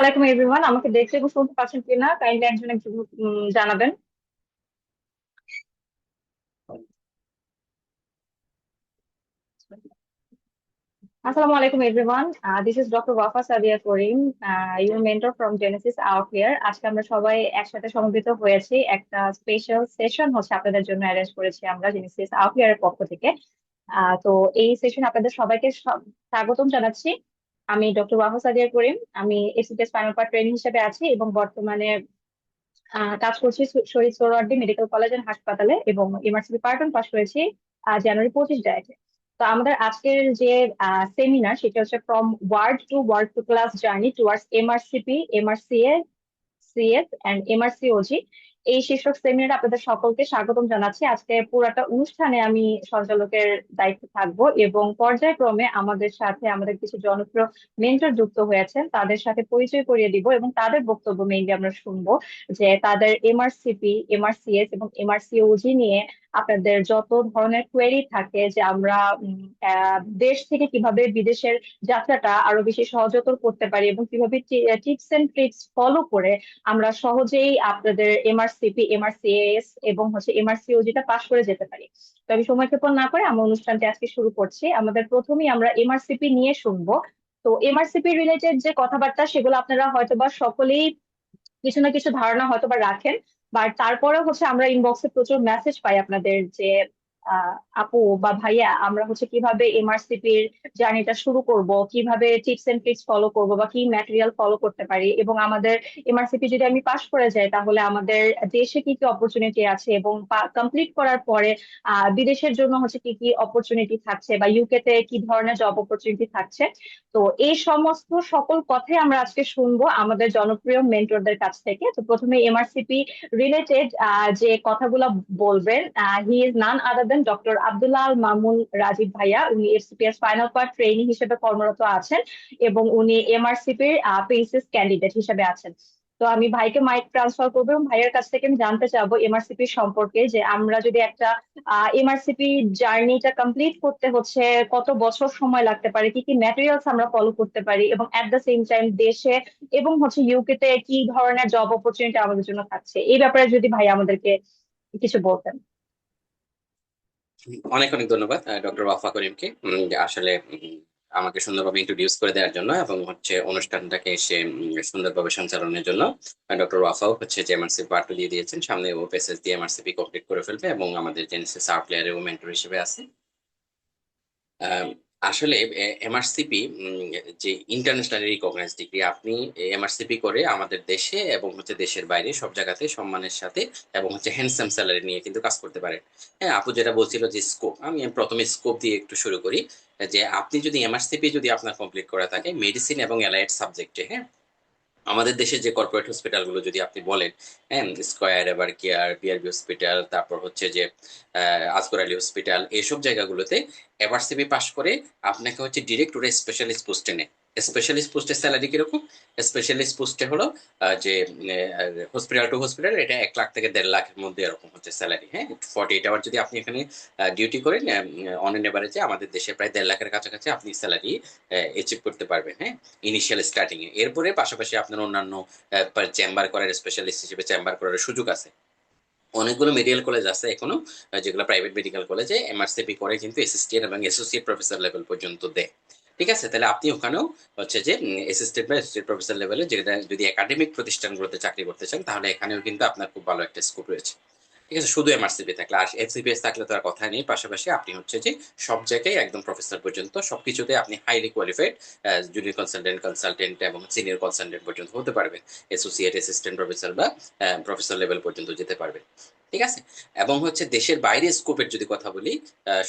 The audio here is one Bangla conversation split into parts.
ওয়ালাইকুম এভরিওয়ান, আমাকে দেখতে এবং শুনতে পাচ্ছেন কিনা কাইন্ডলি একজন একজন জানাবেন। আসসালামু আলাইকুম everyone, this is doctor Wafa Sadia Karim, your mentor from Genesis out here. আজকে আমরা সবাই একসাথে সমবেত হয়েছি, একটা স্পেশাল সেশন হচ্ছে আপনাদের জন্য অ্যারেঞ্জ করেছি আমরা জেনেসিস আউট হিয়ার এর পক্ষ থেকে। তো এই সেশন আপনাদের সবাইকে স্বাগতম জানাচ্ছি। আমি ডক্টর ওয়াফা সাদিয়া করিম, আমি এসিপি স্পাইনাল কর্ড ট্রেনিং হিসেবে আছি এবং বর্তমানে কাজ করছি Shaheed Suhrawardy medical college and হাসপাতালে এবং এমআরসিপি পার্ট ওয়ান পাস করেছি জানুয়ারি 25 ডায়েটে। তো আমাদের আজকের যে সেমিনার সেটা হচ্ছে from word to class journey towards MRCP, MRCA, CS and MRCOG. এই শীর্ষক সেমিনারে আপনাদের সকলকে স্বাগতম জানাচ্ছি। আজকে পুরাটা অনুষ্ঠানে আমি সঞ্চালকের দায়িত্বে থাকবো এবং পর্যায়ক্রমে আমাদের সাথে আমাদের কিছু জনপ্রিয় মেন্টর যুক্ত হয়েছেন, তাদের সাথে পরিচয় করিয়ে দিব এবং তাদের বক্তব্য মেইনলি আমরা শুনবো, যে তাদের এমআরসিপি, এমআরসিএস এবং এমআরসিওজি নিয়ে আপনাদের যত ধরনের কোয়েরি থাকে, যে আমরা দেশ থেকে কিভাবে বিদেশের যাত্রাটা আরো বেশি সহজতর করতে পারি এবং কিভাবে টিপস এন্ড ট্রিক্স ফলো করে আমরা সহজেই আপনাদের এমআরসিপি, এমআরসিএস এবং হচ্ছে এমআরসিওজিটা পাশ করে যেতে পারি। তো আমি সময় ক্ষেপণ না করে আমার অনুষ্ঠানটি আজকে শুরু করছি। আমাদের প্রথমেই আমরা এমআরসিপি নিয়ে শুনবো। তো এমআরসিপি রিলেটেড যে কথাবার্তা সেগুলো আপনারা হয়তোবা সকলেই কিছু না কিছু ধারণা হয়তোবা রাখেন, বাট তারপরে হচ্ছে আমরা ইনবক্সে প্রচুর মেসেজ পাই আপনাদের যে আপু বা ভাইয়া, আমরা হচ্ছে কিভাবে এমআরসিপির জার্নিটা শুরু করব, কিভাবে টিপস এন্ড ট্রিক্স ফলো করব বা কি ম্যাটেরিয়াল ফলো করতে পারি, এবং আমাদের এমআরসিপি যদি আমি পাশ করে যাই তাহলে আমাদের দেশে কি কি অপরচুনিটি আছে, এবং কমপ্লিট করার পরে বিদেশের জন্য হচ্ছে কি কি অপরচুনিটি থাকছে বা ইউকে তে কি ধরনের জব অপরচুনিটি থাকছে। তো এই সমস্ত সকল কথাই আমরা আজকে শুনবো আমাদের জনপ্রিয় মেন্টরদের কাছ থেকে। তো প্রথমে এমআরসিপি রিলেটেড যে কথাগুলো বলবেন, he is none other than doctor Abdullah Al Mamun Rajib ভাইয়া। উনি এফসিপিএস ফাইনাল পার্ট ট্রেইনি হিসেবে কর্মরত আছেন এবং উনি এমআরসিপির পিএসএস ক্যান্ডিডেট হিসেবে আছেন। তো আমি ভাইকে মাইক ট্রান্সফার করবো এবং ভাইয়ের কাছ থেকে আমি জানতে চাবো এমআরসিপি সম্পর্কে, যে আমরা যদি একটা এমআরসিপি জার্নিটা কমপ্লিট করতে হচ্ছে কত বছর সময় লাগতে পারে, কি কি ম্যাটেরিয়ালস আমরা ফলো করতে পারি, এবং এট দ্য সেম টাইম দেশে এবং হচ্ছে ইউকে তে কি ধরনের জব অপরচুনিটি আমাদের জন্য থাকছে, এই ব্যাপারে যদি ভাই আমাদেরকে কিছু বলতেন। অনেক অনেক ধন্যবাদ ডক্টর ওয়াফা করিমকে আসলে আমাকে সুন্দরভাবে ইন্ট্রোডিউস করে দেওয়ার জন্য এবং হচ্ছে অনুষ্ঠানটাকে সে সুন্দরভাবে সঞ্চালনের জন্য। ডক্টর ওয়াফাও হচ্ছে যে এমআরসি পার্ট দিয়ে দিয়েছেন, সামনে ও পেসেস দিয়ে এমআরসিপি কমপ্লিট করে ফেলবে এবং আমাদের জেনেসিস আউটলায়ারেও মেন্টর হিসেবে আছে। আম, আসলে এমআরসিপি যে ইন্টারন্যাশনাল রিকগনাইজড ডিগ্রি, আপনি এমআরসিপি করে আমাদের দেশে এবং হচ্ছে দেশের বাইরে সব জায়গাতে সম্মানের সাথে এবং হচ্ছে হ্যান্ডসাম স্যালারি নিয়ে কিন্তু কাজ করতে পারেন। হ্যাঁ, আপু যেটা বলছিল যে স্কোপ, আমি প্রথমে স্কোপ দিয়ে একটু শুরু করি। যে আপনি যদি এমআরসিপি যদি আপনার কমপ্লিট করা থাকে মেডিসিন এবং অ্যালাইড সাবজেক্টে, হ্যাঁ, আমাদের দেশে যে কর্পোরেট হসপিটাল গুলো যদি আপনি বলেন, হ্যাঁ, স্কয়ার, এবার কেয়ার, বিআরবি হসপিটাল, তারপর হচ্ছে যে আসগর আলী হসপিটাল, এইসব জায়গাগুলোতে এফআরসিপি পাস করে আপনাকে হচ্ছে ডিরেক্ট ওরা স্পেশালিস্ট পোস্টে নেয়। স্পেশালিস্ট পোস্টের স্যালারি কিরকম? স্পেশালিস্ট পোস্টে হলো যে হসপিটাল টু হসপিটাল এটা 1 লাখ থেকে 1.5 লাখের মধ্যে এরকম হচ্ছে স্যালারি। হ্যাঁ, 48 আওয়ার যদি আপনি এখানে ডিউটি করেন, অন এন এভারেজে আমাদের দেশে প্রায় 1.5 লাখের কাছাকাছি আপনি স্যালারি অ্যাচিভ করতে পারবেন। হ্যাঁ, ইনিশিয়াল স্টার্টিং এ। এরপরে পাশাপাশি আপনার অন্যান্য চেম্বার করার, স্পেশালিস্ট হিসেবে চেম্বার করার সুযোগ আছে। অনেকগুলো মেডিকেল কলেজ আছে এখনো, যেগুলো প্রাইভেট মেডিকেল কলেজে এমআরসিপি করে কিন্তু অ্যাসিস্ট্যান্ট এবং অ্যাসোসিয়েট প্রফেসর লেভেল পর্যন্ত দেয়। ঠিক আছে, তাহলে আপনি ওখানেও হচ্ছে যে অ্যাসিস্ট্যান্ট বা অ্যাসোসিয়েট প্রফেসর লেভেলে, যেটা যদি একাডেমিক প্রতিষ্ঠানগুলোতে চাকরি করতে চান তাহলে এখানেও কিন্তু আপনার খুব ভালো একটা স্কোপ রয়েছে। ঠিক আছে, শুধু এমআরসিপি থাকলে, আর এফসিপিএস থাকলে তো আর কথা নেই। পাশাপাশি আপনি হচ্ছে যে সব জায়গায় একদম প্রফেসর পর্যন্ত সবকিছুতে আপনি highly qualified, junior consultant, consultant এবং সিনিয়র কনসালটেন্ট পর্যন্ত হতে পারবেন। অ্যাসোসিয়েট, অ্যাসিস্ট্যান্ট প্রফেসর বা প্রফেসর লেভেল পর্যন্ত যেতে পারবেন। ঠিক আছে, এবং হচ্ছে দেশের বাইরে স্কোপের যদি কথা বলি,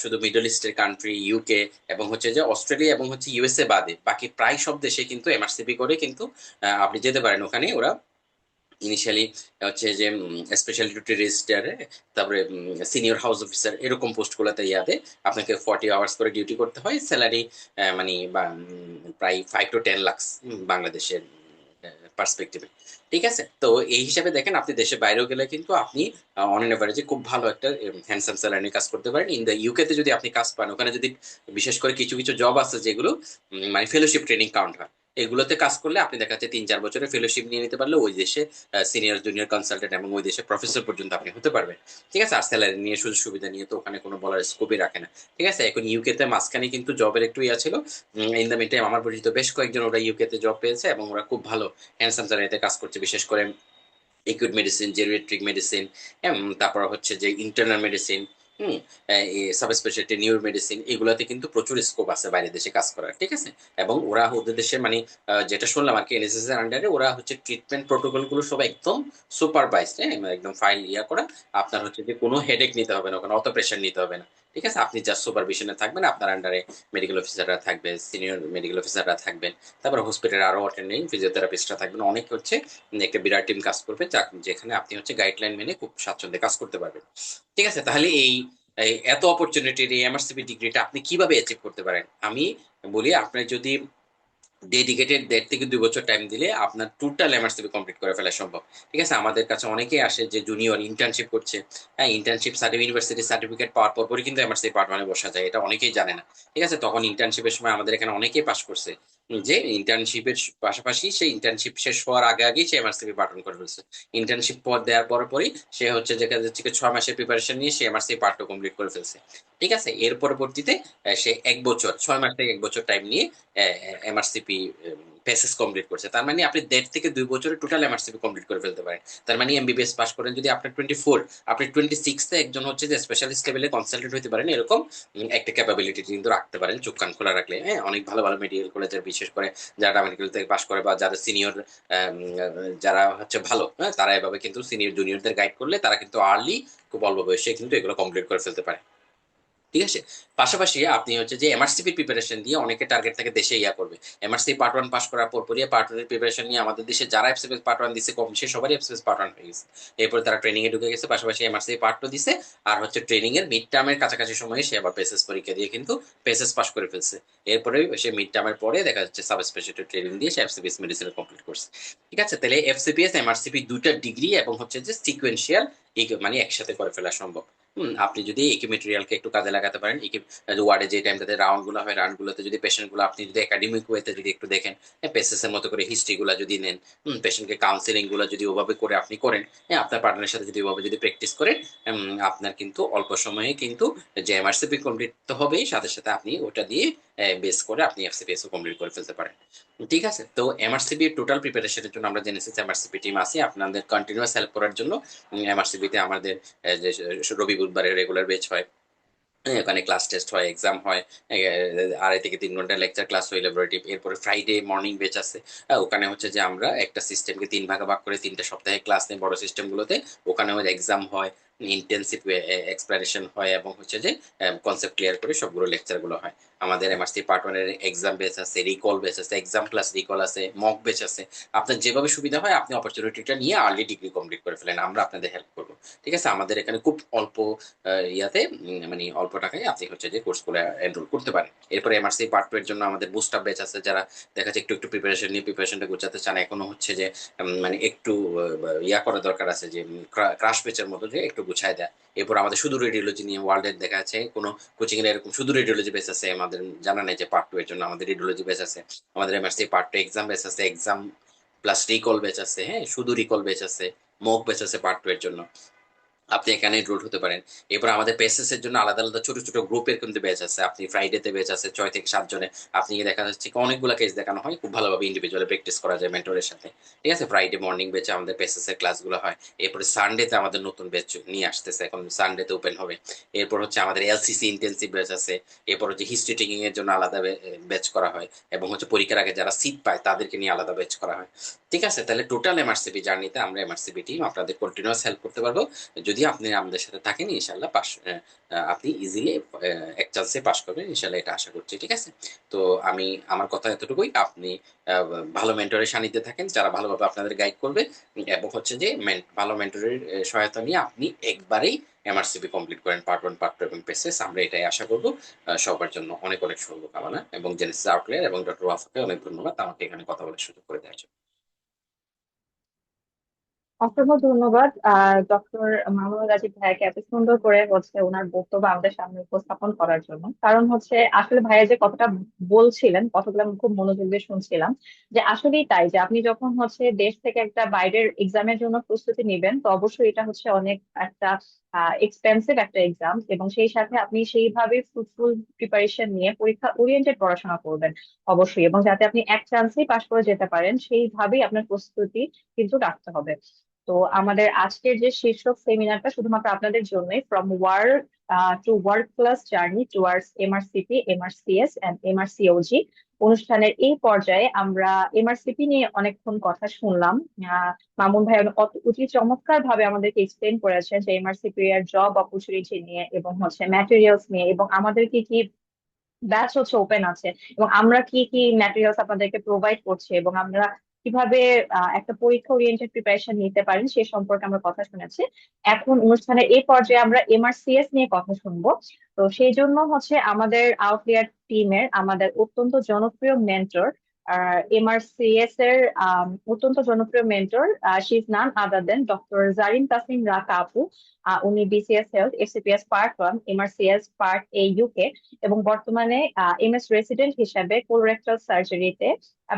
শুধু মিডল ইস্টের কান্ট্রি, ইউকে এবং হচ্ছে যে অস্ট্রেলিয়া এবং হচ্ছে ইউএসএ বাদে বাকি প্রায় সব দেশে কিন্তু এমআরসিপি করে কিন্তু আপনি যেতে পারেন ওখানে। ওরা ইনিশিয়ালি হচ্ছে যে স্পেশালিটি রেজিস্ট্রার, তারপরে সিনিয়র হাউস অফিসার, এরকম পোস্ট গুলোতে ইয়াতে আপনাকে 40 আওয়ার্স করে ডিউটি করতে হয়। স্যালারি মানে প্রায় 5 to 10 লাখ বাংলাদেশের পার্সপেক্টিভে। ঠিক আছে, তো এই হিসাবে দেখেন আপনি দেশের বাইরেও গেলে কিন্তু আপনি অন এন এভারেজে খুব ভালো একটা হ্যান্ডসাম স্যালারি কাজ করতে পারেন। ইন দ্য ইউকে তে যদি আপনি কাজ পান, ওখানে যদি বিশেষ করে কিছু কিছু জব আছে যেগুলো মানে ফেলোশিপ ট্রেনিং কাউন্ট হয়। এগুলোতে কাজ করলে আপনি দেখা যাচ্ছে 3-4 বছরের ফেলোশিপ নিয়ে নিতে পারলে ওই দেশে সিনিয়র জুনিয়র কনসালটেন্ট এবং ওই দেশে প্রফেসর পর্যন্ত আপনি হতে পারবেন। ঠিক আছে, আর স্যালারি নিয়ে সুযোগ সুবিধা নিয়ে তো ওখানে কোনো বলার স্কোপই রাখে না। ঠিক আছে, এখন ইউকে তে মাঝখানে কিন্তু জবের একটু ইয়া ছিল। ইন দ্য মিন টাইম আমার পরিচিত বেশ কয়েকজন ওরা ইউকে তে জব পেয়েছে এবং ওরা খুব ভালো হ্যান্ডসাম স্যালারিতে কাজ করছে, বিশেষ করে একিউট মেডিসিন, জেরিয়াট্রিক মেডিসিন, তারপর হচ্ছে যে ইন্টারনাল মেডিসিন, হুম সাব স্পেশালিটি নিউরো মেডিসিন, এগুলোতে কিন্তু প্রচুর স্কোপ আছে বাইরের দেশে কাজ করার। ঠিক আছে, এবং ওরা ওদের দেশে মানে যেটা শুনলাম আর কি, এনএসএস এর আন্ডারে ওরা হচ্ছে ট্রিটমেন্ট প্রোটোকল গুলো সব একদম সুপারভাইজড, মানে একদম ফাইল ইয়া করা। আপনার হচ্ছে যে কোনো হেডেক নিতে হবে না, কোনো অত প্রেশার নিতে হবে না। ঠিক আছে, আপনি জাস্ট সুপারভিশনে থাকবেন, আপনার আন্ডারে মেডিকেল অফিসাররা থাকবে, সিনিয়র মেডিকেল অফিসাররা থাকবেন, তারপর হসপিটালে আরো অ্যাটেন্ডিং ফিজিওথেরাপিস্টরা থাকবেন, অনেক হচ্ছে একটা বিরাট টিম কাজ করবে, যেখানে আপনি হচ্ছে গাইডলাইন মেনে খুব স্বাচ্ছন্দ্যে কাজ করতে পারবেন। ঠিক আছে, তাহলে এই এই এত অপরচুনিটির এই এমআরসিপি ডিগ্রিটা আপনি কিভাবে অ্যাচিভ করতে পারেন আমি বলি। আপনার যদি ডেডিকেটেড 1.5 থেকে 2 বছর টাইম দিলে আপনার টোটাল এমআরসিপি কমপ্লিট করে ফেলা সম্ভব। ঠিক আছে, আমাদের কাছে অনেকেই আসে যে জুনিয়র ইন্টার্নশিপ করছে। হ্যাঁ, ইন্টার্নশিপ সার্টিফিকেট, ইউনিভার্সিটি সার্টিফিকেট পাওয়ার পরই কিন্তু এমআরসিপি পার্ট মানে বসা যায়, এটা অনেকেই জানে না। ঠিক আছে, তখন ইন্টার্নশিপের সময় আমাদের এখানে অনেকেই পাশ করছে, যে ইন্টার্নশিপের পাশাপাশি সেই ইন্টার্নশিপ শেষ হওয়ার আগে আগেই সে এমআরসিপি পার্ট করে ফেলছে। ইন্টার্নশিপ পর দেওয়ার পরই সে হচ্ছে দেখা যাচ্ছে 6 মাসের প্রিপারেশন নিয়ে সে এমআরসিপি পার্টও কমপ্লিট করে ফেলছে। ঠিক আছে, এর পরবর্তীতে সে 1 বছর, 6 মাস থেকে 1 বছর টাইম নিয়ে এমআরসিপি পেসেস কমপ্লিট করছে। তার মানে আপনি 1.5 থেকে 2 বছরে টোটাল এমআরসিপি কমপ্লিট করে ফেলতে পারেন। তার মানে এমবিবিএস পাস করেন যদি আপনার 24, আপনি 26-এ একজন হচ্ছে যে স্পেশালিস্ট লেভেলে কনসালটেন্ট হতে পারেন, এরকম একটা ক্যাপাবিলিটি কিন্তু রাখতে পারেন চোখ কান খোলা রাখলে। হ্যাঁ, অনেক ভালো ভালো মেডিকেল কলেজের, বিশেষ করে যারা মেডিকেল থেকে পাস করে বা যারা সিনিয়র, যারা হচ্ছে ভালো, হ্যাঁ, তারা এভাবে কিন্তু সিনিয়র জুনিয়রদের গাইড করলে তারা কিন্তু আর্লি, খুব অল্প বয়সে কিন্তু এগুলো কমপ্লিট করে ফেলতে পারে। ঠিক আছে, পাশাপাশি আপনি হচ্ছে যে এমআরসিপি প্রিপারেশন দিয়ে অনেকে টার্গেট থাকে দেশে ইয়া করবে। এমআরসি পার্ট ওয়ান পাস করার পর পরই পার্ট ওয়ান প্রিপারেশন নিয়ে আমাদের দেশে যারা এফসিএস পার্ট ওয়ান দিচ্ছে কম বেশি সবারই এফসিএস পার্ট ওয়ান হয়ে গেছে। এরপরে তারা ট্রেনিং এ ঢুকে গেছে, পাশাপাশি এমআরসি পার্ট টু দিছে। আর হচ্ছে ট্রেনিং এর মিড টার্মের কাছাকাছি সময়ে সে আবার পেসেস পরীক্ষা দিয়ে কিন্তু পেসেস পাস করে ফেলছে। এরপরে সে মিড টার্মের পরে দেখা যাচ্ছে সাব স্পেশালিটি ট্রেনিং দিয়ে সে এফসিপিএস মেডিসিন কমপ্লিট করছে। ঠিক আছে, তাহলে এফসিপিএস এমআরসিপি দুইটা ডিগ্রি এবং হচ্ছে যে সিকুয়েন্সিয়াল, মানে একসাথে করে ফেলা সম্ভব। আপনি যদি একই মেটেরিয়ালকে একটু কাজে লাগাতে পারেন, ওয়ার্ডে যে টাইমটাতে রাউন্ড গুলো হয়, রাউন্ড গুলোতে যদি পেশেন্ট গুলো আপনি যদি একাডেমিক ওয়েতে যদি একটু দেখেন, পেসেস এর মতো করে হিস্ট্রি গুলা যদি নেন, পেশেন্টকে কাউন্সিলিং গুলো যদি ওভাবে করে আপনি করেন, হ্যাঁ, আপনার পার্টনারের সাথে যদি ওভাবে যদি প্র্যাকটিস করেন, আপনার কিন্তু অল্প সময়ে কিন্তু যে এমআরসিপি কমপ্লিট তো হবেই, সাথে সাথে আপনি ওটা দিয়ে বেস করে আপনি এফসিপিএস ও কমপ্লিট করে ফেলতে পারেন। ঠিক আছে, তো এমআরসিপি টোটাল প্রিপারেশনের জন্য আমরা জেনেছি এমআরসিপি টিম আছে আপনাদের কন্টিনিউয়াস হেল্প করার জন্য। এমআরসিপি তে আমাদের যে রবি বুধবারে রেগুলার বেচ হয়, হ্যাঁ, ওখানে ক্লাস টেস্ট হয়, এক্সাম হয়, 2.5 থেকে 3 ঘন্টা লেকচার ক্লাস হয় ল্যাবরেটরি। এরপরে ফ্রাইডে মর্নিং বেচ আছে। ওখানে হচ্ছে যে আমরা একটা সিস্টেমকে 3 ভাগে ভাগ করে 3 সপ্তাহে ক্লাস নেই বড় সিস্টেম গুলোতে। ওখানে এক্সাম হয়, ইন্টেন্সিভ এক্সপ্লানেশন হয় এবং হচ্ছে যে কনসেপ্ট ক্লিয়ার করে সবগুলো লেকচার গুলো হয়। আমাদের এমআরসি পার্ট ওয়ানের এক্সাম বেচ আছে, রিকল বেচ আছে, এক্সাম প্লাস রিকল আছে, মক বেচ আছে। আপনার যেভাবে সুবিধা হয় আপনি অপরচুনিটিটা নিয়ে আর্লি ডিগ্রি কমপ্লিট করে ফেলেন, আমরা আপনাদের হেল্প করবো। ঠিক আছে, আমাদের এখানে খুব অল্প ইয়াতে, মানে অল্প টাকায় আপনি হচ্ছে যে কোর্সগুলো এনরোল করতে পারেন। এরপরে এমআরসি পার্ট টু এর জন্য আমাদের বুস্ট আপ ব্যাচ আছে, যারা দেখা যাচ্ছে একটু একটু প্রিপারেশন নিয়ে প্রিপারেশনটা গোছাতে চান, এখনো হচ্ছে যে মানে একটু ইয়া করা দরকার আছে, যে ক্রাশ ব্যাচের মতো যে একটু গুছায় দেয়। এরপর আমাদের শুধু রেডিওলজি নিয়ে ওয়ার্ল্ডের দেখা যাচ্ছে কোনো কোচিং এর এরকম শুধু রেডিওলজি ব্যাচ আছে আমাদের জানা নেই যে পার্ট টু এর জন্য আমাদের রেডিওলজি ব্যাচ আছে। আমাদের MRC part two exam batch আছে, এক্সাম প্লাস রিকল ব্যাচ আছে, হ্যাঁ, শুধু রিকল ব্যাচ আছে, মক ব্যাচ আছে পার্ট টু এর জন্য, আপনি এখানে এনরোল হতে পারেন। এরপর আমাদের পেসেস এর জন্য আলাদা আলাদা ছোট ছোট গ্রুপের কিন্তু ব্যাচ আছে। আপনি ফ্রাইডেতে ব্যাচ আছে 6 থেকে 7 জনে। আপনি দেখা যাচ্ছে কি অনেকগুলো কেস দেখানো হয়, খুব ভালোভাবে ইন্ডিভিজুয়ালি প্র্যাকটিস করা যায় মেন্টরের সাথে। ঠিক আছে, ফ্রাইডে মর্নিং ব্যাচে আমাদের পেসেস এর ক্লাসগুলো হয়। এরপরে সানডেতে আমাদের নতুন ব্যাচ নিয়ে আসতেছে, এখন সানডেতে ওপেন হবে। এরপর হচ্ছে আমাদের এলসিসি ইন্টেন্সিভ ব্যাচ আছে। এরপর হচ্ছে হিস্ট্রি টেকিং এর জন্য আলাদা ব্যাচ করা হয়, এবং হচ্ছে পরীক্ষার আগে যারা সিট পায় তাদেরকে নিয়ে আলাদা ব্যাচ করা হয়। ঠিক আছে, তাহলে টোটাল এমআরসিপি জার্নিতে আমরা এমআরসিপি টিম আপনাদের কন্টিনিউয়াস হেল্প করতে পারবো। যদি আপনি আমাদের সাথে থাকেন ইনশাল্লাহ পাস, আপনি ইজিলি এক চান্সে পাস করবেন ইনশাল্লাহ, এটা আশা করছি। ঠিক আছে, তো আমি আমার কথা এতটুকুই। আপনি আহ, ভালো মেন্টরের সান্নিধ্যে থাকেন যারা ভালোভাবে আপনাদের গাইড করবে, এবং হচ্ছে যে ভালো মেন্টরের সহায়তা নিয়ে আপনি একবারেই এমআরসিপি কমপ্লিট করেন পার্ট ওয়ান পার্ট টু এবং পেসেস, আমরা এটাই আশা করবো। সবার জন্য অনেক অনেক শুভকামনা, এবং জেনেসিস আউটলেয়ার এবং ডক্টর ওয়াফাকে অনেক ধন্যবাদ আমাকে এখানে কথা বলার সুযোগ করে দেওয়ার জন্য। অসংখ্য ধন্যবাদ ডক্টর মামুনুল রাজীব ভাইয়াকে এত সুন্দর করে ওনার বক্তব্য আমাদের সামনে উপস্থাপন করার জন্য। কারণ আসলে ভাইয়া যে কথাটা বলছিলেন, কথাগুলো আমি খুব মনোযোগ দিয়ে শুনছিলাম। যে আসলেই তাই, যে আপনি যখন দেশ থেকে একটা বাইরের এক্সামের জন্য প্রস্তুতি নেবেন, তো অবশ্যই এটা অনেক একটা এক্সপেন্সিভ একটা এক্সাম, এবং সেই সাথে আপনি সেইভাবে ফ্রুটফুল প্রিপারেশন নিয়ে পরীক্ষা ওরিয়েন্টেড পড়াশোনা করবেন অবশ্যই, এবং যাতে আপনি এক চান্সেই পাশ করে যেতে পারেন সেইভাবেই আপনার প্রস্তুতি কিন্তু রাখতে হবে। তো আমাদের আজকের যে শীর্ষক সেমিনারটা শুধুমাত্র আপনাদের জন্যই, from work to world class journey towards MRCP, MRCS and MRCOG অনুষ্ঠানের এই পর্যায়ে আমরা এমআরসিপি নিয়ে অনেকক্ষণ কথা শুনলাম। মামুন ভাই অতি চমৎকার ভাবে আমাদেরকে এক্সপ্লেন করেছেন যে এমআরসিপি এর জব অপরচুনিটি নিয়ে, এবং ম্যাটেরিয়ালস নিয়ে, এবং আমাদের কি কি ব্যাচ ওপেন আছে, এবং আমরা কি কি ম্যাটেরিয়ালস আপনাদেরকে প্রোভাইড করছি, এবং আমরা কিভাবে একটা পরীক্ষা ওরিয়েন্টেড প্রিপারেশন নিতে পারেন সে সম্পর্কে আমরা কথা শুনেছি। এখন অনুষ্ঠানের এই পর্যায়ে আমরা এমআরসিএস নিয়ে কথা শুনবো। তো সেই জন্য আমাদের আউটলিয়ার টিমের আমাদের অত্যন্ত জনপ্রিয় মেন্টর, এমআরসিএস এর অত্যন্ত জনপ্রিয় mentor, she is none other than doctor Zarin Tasnim Raka আপু। উনি BCS health FCPS part 1, MRCS part 1 UK, এবং বর্তমানে এমএস রেসিডেন্ট হিসেবে কোলোরেক্টাল সার্জারিতে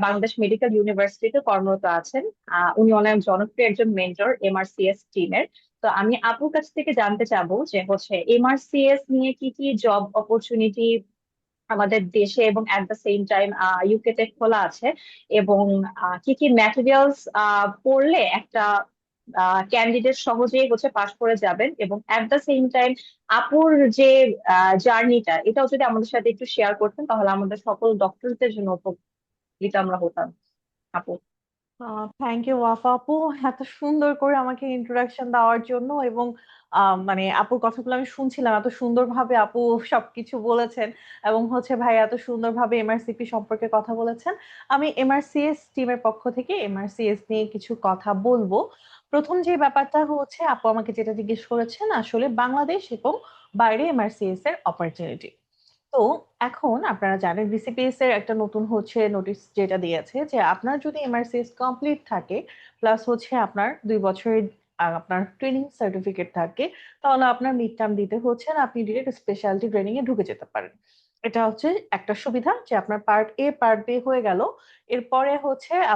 বাংলাদেশ মেডিকেল ইউনিভার্সিটিতে কর্মরত আছেন। উনি অনেক জনপ্রিয় একজন মেন্টর এমআরসিএস টিমের। তো আমি আপুর কাছ থেকে জানতে চাবো যে এমআরসিএস নিয়ে কি কি জব অপরচুনিটি আমাদের দেশে এবং at the same time UK তে খোলা আছে, এবং কি কি ম্যাটেরিয়ালস পড়লে একটা ক্যান্ডিডেট সহজেই পাশ করে যাবেন, এবং এট দ্য সেম টাইম আপুর যে জার্নিটা, এটাও যদি আমাদের সাথে একটু শেয়ার করতেন তাহলে আমাদের সকল ডক্টরদের জন্য উপকৃত আমরা হতাম। আপু। থ্যাংক ইউ ওয়াফা আপু, এত সুন্দর করে আমাকে ইন্ট্রোডাকশন দেওয়ার জন্য। এবং মানে আপুর কথাগুলো আমি শুনছিলাম, এত সুন্দরভাবে আপু সবকিছু বলেছেন। এবং ভাই এত সুন্দরভাবে এমআরসিপি সম্পর্কে কথা বলেছেন। আমি এমআরসিএস টিমের পক্ষ থেকে এমআরসিএস নিয়ে কিছু কথা বলবো। প্রথম যে ব্যাপারটা আপু আমাকে যেটা জিজ্ঞেস করেছেন, আসলে বাংলাদেশ এবং বাইরে এমআরসিএস এর অপরচুনিটি। তো এখন আপনারা জানেন বিসিপিএস এর একটা নতুন নোটিশ যেটা দিয়েছে, যে আপনার যদি এমআরসিএস কমপ্লিট থাকে, প্লাস আপনার 2 বছরের আপনার ট্রেনিং সার্টিফিকেট থাকে, তাহলে আপনার মিড টার্ম দিতে না, আপনি ডিরেক্ট স্পেশালিটি ট্রেনিং এ ঢুকে যেতে পারেন। এটা একটা সুবিধা, যে আপনার পার্ট 1 পার্ট 2 হয়ে গেল। এরপরে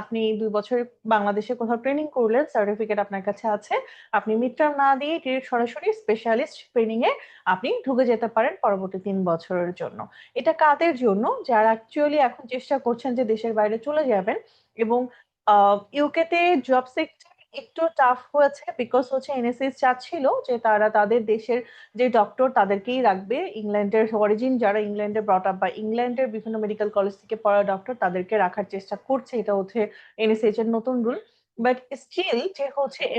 আপনি 2 বছর বাংলাদেশে কোথাও ট্রেনিং করলেন, সার্টিফিকেট আপনার কাছে আছে, আপনি মিড টার্ম না দিয়ে ডিরেক্ট সরাসরি স্পেশালিস্ট ট্রেনিং এ আপনি ঢুকে যেতে পারেন পরবর্তী 3 বছরের জন্য। এটা কাদের জন্য? যারা অ্যাকচুয়ালি এখন চেষ্টা করছেন যে দেশের বাইরে চলে যাবেন। এবং ইউকে তে জব সেক্টর একটু টাফ হয়েছে, বিকজ এনএসএস চাচ্ছিল যে তারা তাদের দেশের যে ডক্টর তাদেরকেই রাখবে, ইংল্যান্ডের অরিজিন যারা ইংল্যান্ডে ব্রট আপ বা ইংল্যান্ডের বিভিন্ন মেডিকেল কলেজ থেকে পড়া ডক্টর তাদেরকে রাখার চেষ্টা করছে। এটা এনএসএস এর নতুন রুল। বাট স্টিল যে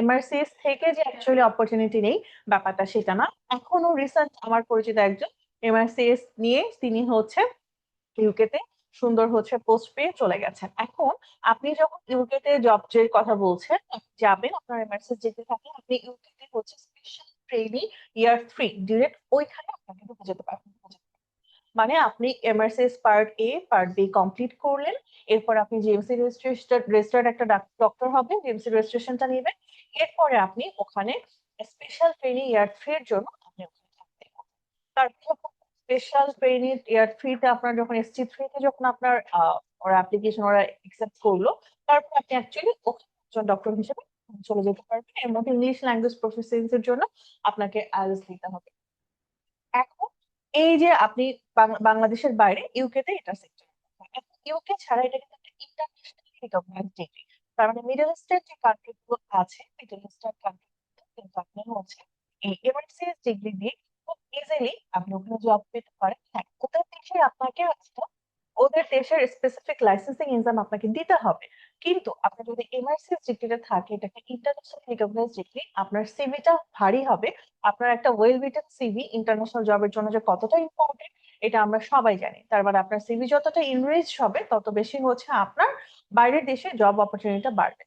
এমআরসিএস থেকে যে অ্যাকচুয়ালি অপরচুনিটি নেই, ব্যাপারটা সেটা না। এখনো রিসেন্ট আমার পরিচিত একজন এমআরসিএস নিয়ে তিনি ইউকে তে সুন্দর পোস্ট পেয়ে চলে গেছেন। এখন আপনি যখন ইউকে তে জব এর কথা বলছেন, আপনি যাবেন, আপনার এমআরসিএস যেতে থাকে, আপনি ইউকে তে স্পেশাল ট্রেনিং ইয়ার 3 ডিরেক্ট ওইখানে আপনাকে ঢুকে যেতে পারবেন। মানে আপনি এমআরসিএস পার্ট 1 পার্ট 2 কমপ্লিট করলেন, এরপর আপনি জিএমসি রেজিস্টার্ড একটা ডক্টর হবেন, জিএমসি রেজিস্ট্রেশনটা নেবেন। এরপরে আপনি ওখানে স্পেশাল ট্রেনিং ইয়ার 3 এর জন্য আপনি ওখানে থাকতে হবে। তারপর স্পেশাল ট্রেনিং ইয়ার 3 তে আপনার যখন ST3 তে যখন আপনার ওরা অ্যাপ্লিকেশন ওরা অ্যাকসেপ্ট করলো, তারপর আপনি অ্যাকচুয়ালি ওখানে একজন ডক্টর হিসেবে চলে যেতে পারবেন। এর মধ্যে ইংলিশ ল্যাঙ্গুয়েজ প্রফিসিয়েন্সির জন্য আপনাকে আইএলটিএস দিতে হবে। এখন এই যে আপনি বাংলাদেশের বাইরে ইউকে তে এটা সেক্টর, ইউকে ছাড়া এটা কিন্তু একটা ইন্টারন্যাশনাল রিকগনাইজড ডিগ্রি। তার মানে মিডল ইস্টের যে কান্ট্রি গুলো আছে, মিডল ইস্টার্ন কান্ট্রি কিন্তু আপনি এই এমআরসিএস ডিগ্রি দিয়ে খুব ইজিলি আপনি ওখানে জব পেতে পারেন। হ্যাঁ, ওদের দেশে আপনাকে ওদের দেশের স্পেসিফিক লাইসেন্সিং এক্সাম আপনাকে দিতে হবে। কিন্তু আপনি যদি এমআরসিএস ডিগ্রিটা থাকে, এটা একটা ইন্টারন্যাশনাল রিকগনাইজড ডিগ্রি, আপনার সিভিটা ভারী হবে। আপনার একটা ওয়েল রিটেন সিভি ইন্টারন্যাশনাল জবের জন্য যে কতটা ইম্পর্টেন্ট, এটা আমরা সবাই জানি। তার মানে আপনার সিভি যতটা ইনরিচ হবে, তত বেশি আপনার বাইরের দেশে জব অপরচুনিটি বাড়বে।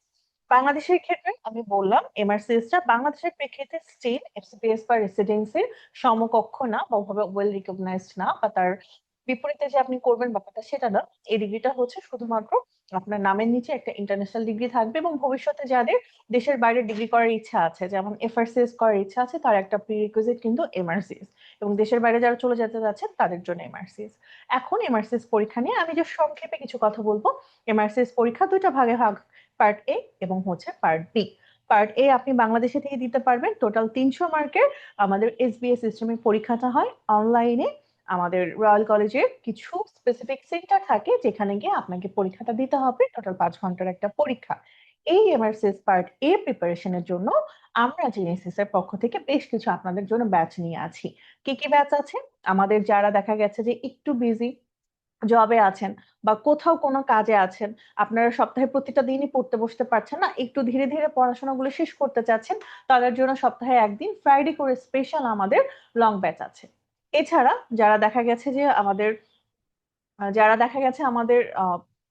বাংলাদেশের ক্ষেত্রে আমি বললাম এমআরসিএস টা বাংলাদেশের প্রেক্ষিতে স্টেট এফসিপিএস বা রেসিডেন্সির সমকক্ষ না, বা ওভাবে ওয়েল রিকগনাইজড না, বা তার বিপরীতে যে আপনি করবেন ব্যাপারটা সেটা না। এই ডিগ্রিটা হচ্ছে শুধুমাত্র আপনার নামের নিচে একটা ইন্টারন্যাশনাল ডিগ্রি থাকবে, এবং ভবিষ্যতে যাদের দেশের বাইরে ডিগ্রি করার ইচ্ছা আছে, যেমন এফআরসিএস করার ইচ্ছা আছে, তার একটা প্রিরিকুইজিট কিন্তু এমআরসিএস, এবং দেশের বাইরে যারা চলে যেতে যাচ্ছেন তাদের জন্য এমআরসিএস। এখন এমআরসিএস পরীক্ষা নিয়ে আমি যে সংক্ষেপে কিছু কথা বলবো। এমআরসিএস পরীক্ষা দুইটা ভাগে ভাগ, পার্ট এ এবং হচ্ছে পার্ট বি। পার্ট এ আপনি বাংলাদেশে থেকে দিতে পারবেন, টোটাল 300 মার্কের আমাদের এসবিএস সিস্টেমে পরীক্ষাটা হয় অনলাইনে। আমাদের রয়্যাল কলেজের কিছু স্পেসিফিক সেন্টার থাকে যেখানে গিয়ে আপনাকে পরীক্ষাটা দিতে হবে, টোটাল 5 ঘন্টার একটা পরীক্ষা। এই এমআরসিএস পার্ট এ প্রিপারেশনের জন্য আমরা জেনেসিস এর পক্ষ থেকে বেশ কিছু আপনাদের জন্য ব্যাচ নিয়ে আছি। কি কি ব্যাচ আছে? আমাদের যারা দেখা গেছে যে একটু বিজি, জবে আছেন বা কোথাও কোনো কাজে আছেন, আপনারা সপ্তাহে প্রতিটা দিনই পড়তে বসতে পারছেন না, একটু ধীরে ধীরে পড়াশোনাগুলো শেষ করতে চাচ্ছেন, তাদের জন্য সপ্তাহে একদিন ফ্রাইডে করে স্পেশাল আমাদের লং ব্যাচ আছে। এছাড়া যারা দেখা গেছে আমাদের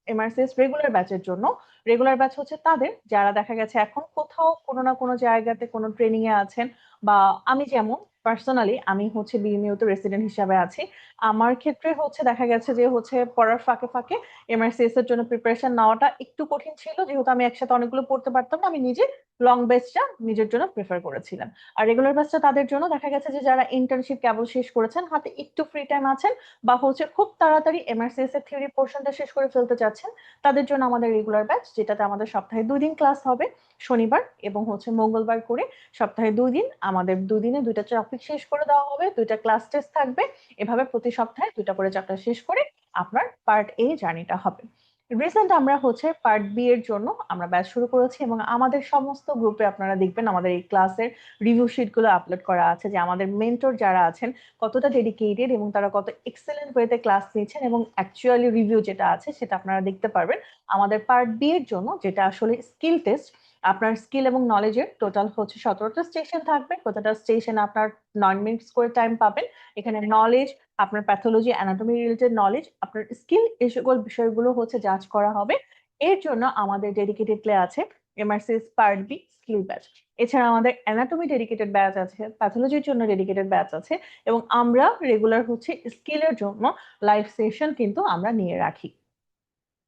এমআরসিএস রেগুলার ব্যাচের জন্য, রেগুলার ব্যাচ হচ্ছে তাদের যারা দেখা গেছে এখন কোথাও কোনো না কোনো জায়গাতে কোনো ট্রেনিং এ আছেন, বা আমি যেমন পার্সোনালি আমি হচ্ছে বিএমইউতে রেসিডেন্ট হিসাবে আছি। আমার ক্ষেত্রে হচ্ছে দেখা গেছে যে হচ্ছে পড়ার ফাঁকে ফাঁকে এমআরসিএস এর জন্য প্রিপারেশন নেওয়াটা একটু কঠিন ছিল, যেহেতু আমি একসাথে অনেকগুলো পড়তে পারতাম না। আমি নিজে লং ব্যাচটা নিজের জন্য প্রেফার করেছিলাম। আর রেগুলার ব্যাচটা তাদের জন্য দেখা গেছে যে যারা ইন্টার্নশিপ কেবল শেষ করেছেন, হাতে একটু ফ্রি টাইম আছেন, বা হচ্ছে খুব তাড়াতাড়ি এমআরসিএস এর থিওরি পোর্শনটা শেষ করে ফেলতে চাচ্ছেন, তাদের জন্য আমাদের রেগুলার ব্যাচ, যেটাতে আমাদের সপ্তাহে 2 দিন ক্লাস হবে, শনিবার এবং হচ্ছে মঙ্গলবার করে। সপ্তাহে 2 দিন, আমাদের 2 দিনে 2টা টপিক শেষ করে দেওয়া হবে, 2টা ক্লাস টেস্ট থাকবে। এভাবে প্রতি সপ্তাহে 2টা করে চ্যাপ্টার শেষ করে আপনার পার্ট এ জার্নিটা হবে। রিসেন্ট আমরা হচ্ছে পার্ট বি এর জন্য আমরা ব্যাচ শুরু করেছি, এবং আমাদের সমস্ত গ্রুপে আপনারা দেখবেন আমাদের এই ক্লাসের রিভিউ শিট গুলো আপলোড করা আছে, যে আমাদের মেন্টর যারা আছেন কতটা ডেডিকেটেড এবং তারা কত এক্সেলেন্ট ওয়েতে ক্লাস নিচ্ছেন, এবং অ্যাকচুয়ালি রিভিউ যেটা আছে সেটা আপনারা দেখতে পারবেন। আমাদের পার্ট বি এর জন্য, যেটা আসলে স্কিল টেস্ট, আপনার স্কিল এবং নলেজের টোটাল হচ্ছে 17টা স্টেশন থাকবে। প্রতিটা স্টেশন আপনার 9 মিনিটস করে টাইম পাবেন। এখানে নলেজ, আপনার প্যাথোলজি অ্যানাটমি রিলেটেড নলেজ, আপনার স্কিল, এই সকল বিষয়গুলো হচ্ছে যাচ করা হবে। এর জন্য আমাদের ডেডিকেটেড প্লে আছে MRCS part B skill batch. এছাড়া আমাদের অ্যানাটমি ডেডিকেটেড ব্যাচ আছে, প্যাথোলজির জন্য ডেডিকেটেড ব্যাচ আছে, এবং আমরা রেগুলার হচ্ছে স্কিলের জন্য লাইভ সেশন কিন্তু আমরা নিয়ে রাখি।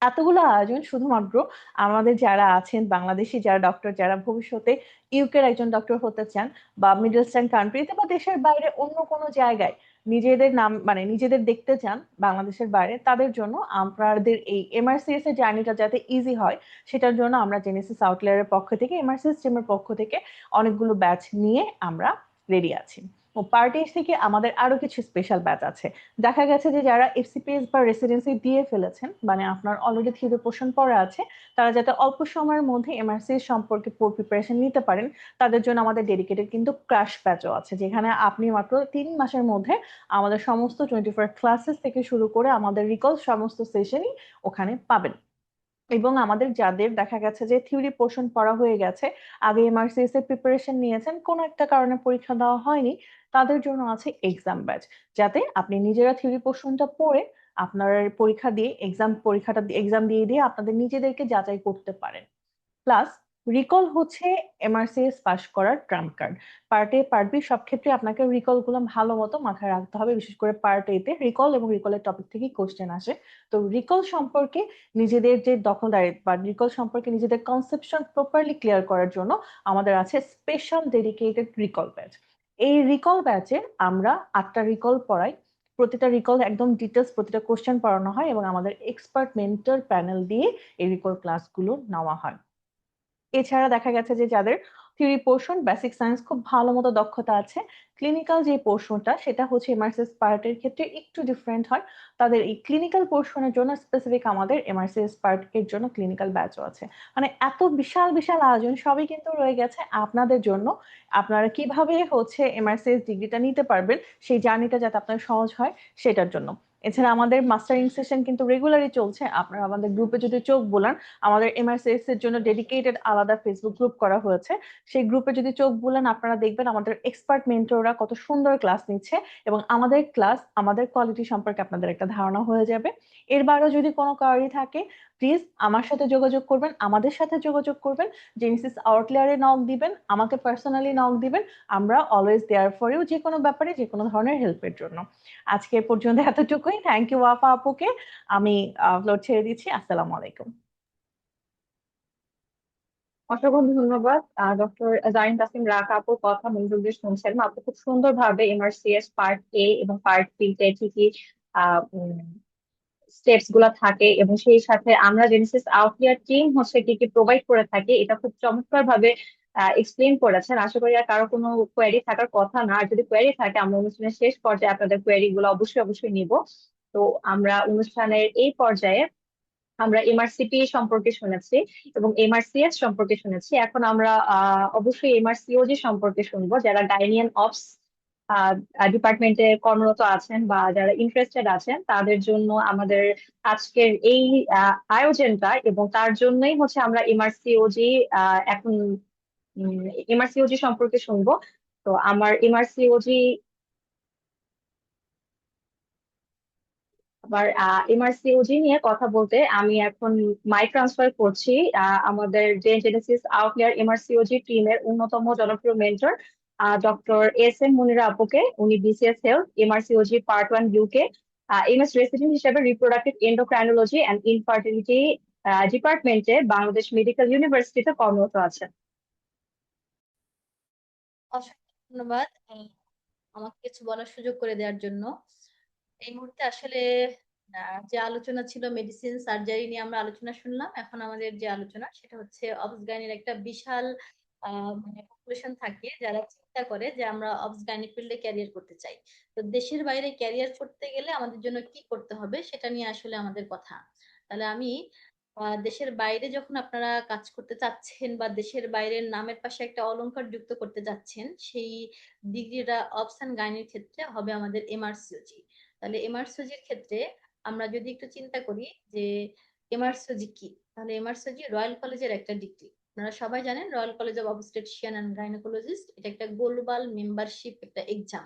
এতগুলো আয়োজন শুধুমাত্র আমাদের যারা আছেন বাংলাদেশি যারা ডক্টর, যারা ভবিষ্যতে ইউকের একজন ডক্টর হতে চান, বা মিডল ইস্টার্ন কান্ট্রিতে বা দেশের বাইরে অন্য কোনো জায়গায় নিজেদের নাম মানে নিজেদের দেখতে চান বাংলাদেশের বাইরে, তাদের জন্য আপনাদের এই এমআরসিএস এর জার্নিটা যাতে ইজি হয়, সেটার জন্য আমরা জেনেসিস আউটলেয়ারের পক্ষ থেকে, এমআরসিএস টিমের পক্ষ থেকে অনেকগুলো ব্যাচ নিয়ে আমরা রেডি আছি। ও পার্টি থেকে আমাদের আরো কিছু স্পেশাল ব্যাচ আছে। দেখা গেছে যে যারা এফসিপিএস বা রেসিডেন্সি দিয়ে ফেলেছেন, মানে আপনার অলরেডি থিওরি পোর্শন পড়া আছে, তারা যাতে অল্প সময়ের মধ্যে এমআরসি সম্পর্কে প্রিপারেশন নিতে পারেন, তাদের জন্য আমাদের ডেডিকেটেড কিন্তু ক্র্যাশ ব্যাচও আছে, যেখানে আপনি মাত্র 3 মাসের মধ্যে আমাদের সমস্ত 24 ক্লাসেস থেকে শুরু করে আমাদের রিকল সমস্ত সেশনই ওখানে পাবেন। এবং আমাদের যাদের দেখা গেছে যে থিওরি পোর্শন পড়া হয়ে গেছে, আগে এমআরসিএস এর প্রিপারেশন নিয়েছেন, কোনো একটা কারণে পরীক্ষা দেওয়া হয়নি, তাদের জন্য আছে এক্সাম ব্যাচ, যাতে আপনি নিজেরা থিওরি পোর্শনটা পড়ে আপনার পরীক্ষাটা এক্সাম দিয়ে দিয়ে আপনাদের নিজেদেরকে যাচাই করতে পারেন। প্লাস রিকল হচ্ছে এমআরসিএস পাস করার trump card. Part A part B সব ক্ষেত্রে আপনাকে রিকল গুলো ভালো মতো মাথায় রাখতে হবে, বিশেষ করে পার্ট এ তে রিকল এবং রিকলের টপিক থেকেই কোশ্চেন আসে। তো রিকল সম্পর্কে নিজেদের যে দখলদারি বা রিকল সম্পর্কে নিজেদের কনসেপশন প্রপারলি ক্লিয়ার করার জন্য আমাদের আছে স্পেশাল ডেডিকেটেড রিকল ব্যাচ। এই রিকল ব্যাচে আমরা 8টা রিকল পড়াই। প্রতিটা রিকল একদম ডিটেলস প্রতিটা কোশ্চেন পড়ানো হয়, এবং আমাদের এক্সপার্ট মেন্টর প্যানেল দিয়ে এই রিকল ক্লাসগুলো নেওয়া হয়। এছাড়া দেখা গেছে যে যাদের থিওরি পোর্শন বেসিক সায়েন্স খুব ভালো মতো দক্ষতা আছে, ক্লিনিক্যাল যে পোর্শনটা সেটা হচ্ছে এমআরসিএস পার্টের ক্ষেত্রে একটু ডিফারেন্ট হয়। তাদের এই ক্লিনিক্যাল পোর্শনের জন্য স্পেসিফিক আমাদের এমআরসিএস পার্ট এর জন্য ক্লিনিক্যাল ব্যাচও আছে। মানে এত বিশাল বিশাল আয়োজন সবই কিন্তু রয়ে গেছে আপনাদের জন্য। আপনারা কিভাবে হচ্ছে এমআরসিএস ডিগ্রিটা নিতে পারবেন, সেই জার্নিটা যাতে আপনার সহজ হয় সেটার জন্য। এছাড়া আমাদের মাস্টারিং সেশন কিন্তু রেগুলারই চলছে। আপনারা আমাদের গ্রুপে যদি চোখ বোলান, আমাদের এমআরসিএস এর জন্য ডেডিকেটেড আলাদা ফেসবুক গ্রুপ করা হয়েছে। সেই গ্রুপে যদি চোখ বুলান, আপনারা দেখবেন আমাদের এক্সপার্ট মেন্টররা কত সুন্দর ক্লাস নিচ্ছে, এবং আমাদের ক্লাস, আমাদের কোয়ালিটি সম্পর্কে আপনাদের একটা ধারণা হয়ে যাবে। এর বাইরেও যদি কোনো কোয়ারি থাকে, প্লিজ আমার সাথে যোগাযোগ করবেন, আমাদের সাথে যোগাযোগ করবেন, জেনেসিস আউটলেয়ারে নক দিবেন, আমাকে পার্সোনালি নক দিবেন। আমরা অলওয়েজ দেয়ার ফর ইউ, যে কোনো ব্যাপারে যে কোনো ধরনের হেল্পের জন্য। আজকে এ পর্যন্ত এতটুকুই। থ্যাংক ইউ ওয়াফা আপুকে। আমি ফ্লোর ছেড়ে দিচ্ছি। আসসালামু আলাইকুম। অসংখ্য ধন্যবাদ ডক্টর জারিন তাসনিম রাকা আপুর কথা মনোযোগ দিয়ে শুনছেন। আপু খুব সুন্দরভাবে এমআরসিএস পার্ট এ এবং পার্ট বি তে কি কি স্টেপস গুলা থাকে এবং সেই সাথে আমরা জেনেসিস আউটলিয়ার টিম হচ্ছে কি কি প্রোভাইড করে থাকি, এটা খুব চমৎকার ভাবে এক্সপ্লেন করেছেন। আশা করি আর কারো কোনো কোয়েরি থাকার কথা না। আর যদি কোয়েরি থাকে আমরা অনুষ্ঠানের শেষ পর্যায়ে আপনাদের কোয়েরি গুলো অবশ্যই অবশ্যই নিব। তো আমরা অনুষ্ঠানের এই পর্যায়ে আমরা এমআরসিপি সম্পর্কে শুনেছি এবং এমআরসিএস সম্পর্কে শুনেছি। এখন আমরা অবশ্যই এমআরসিওজি সম্পর্কে শুনবো, যারা গাইনিয়ান অফস ডিপার্টমেন্টে কর্মরত আছেন বা যারা ইন্টারেস্টেড আছেন তাদের জন্য আমাদের আজকের এই আয়োজনটা, এবং তার জন্যই হচ্ছে আমরা এমআরসিওজি এখন এমআরসিওজি সম্পর্কে শুনবো। তো আমার এমআরসিওজি আবার এমআরসিওজি নিয়ে কথা বলতে আমি এখন মাইক ট্রান্সফার করছি আমাদের জেনেসিস আউটলিয়ার এমআরসিওজি টিমের অন্যতম জনপ্রিয় মেন্টর ডক্টর এস এম মুনিরা আপুকে। উনি BCS health MRCOG part 1 UK MS resident হিসেবে রিপ্রোডাক্টিভ এন্ডোক্রাইনোলজি অ্যান্ড ইনফার্টিলিটি ডিপার্টমেন্টে বাংলাদেশ মেডিকেল ইউনিভার্সিটিতে কর্মরত আছেন। অসংখ্য ধন্যবাদ আমাকে কিছু বলার সুযোগ করে দেওয়ার জন্য। এই মুহূর্তে আসলে যে আলোচনা ছিল মেডিসিন সার্জারি নিয়ে আমরা আলোচনা শুনলাম। এখন আমাদের যে আলোচনা সেটা হচ্ছে অবসগাইনির একটা বিশাল মানে পপুলেশন থাকে যারা চিন্তা করে যে আমরা অবসগাইনি ফিল্ডে ক্যারিয়ার করতে চাই। তো দেশের বাইরে ক্যারিয়ার করতে গেলে আমাদের জন্য কি করতে হবে সেটা নিয়ে আসলে আমাদের কথা। তাহলে আমি দেশের বাইরে যখন আপনারা কাজ করতে চাচ্ছেন বা দেশের বাইরের নামের পাশে একটা অলংকার যুক্ত করতে যাচ্ছেন, সেই ডিগ্রিটা অবস অ্যান্ড গাইনির ক্ষেত্রে হবে আমাদের এমআরসিওজি। তাহলে এমআরসিওজির ক্ষেত্রে আমরা যদি একটু চিন্তা করি যে এমআরসিওজি কি, তাহলে এমআরসিওজি রয়্যাল কলেজের একটা ডিগ্রি। আপনারা সবাই জানেন royal college of obstetrician and gynaecologist এটা একটা গ্লোবাল মেম্বারশিপ একটা এক্সাম,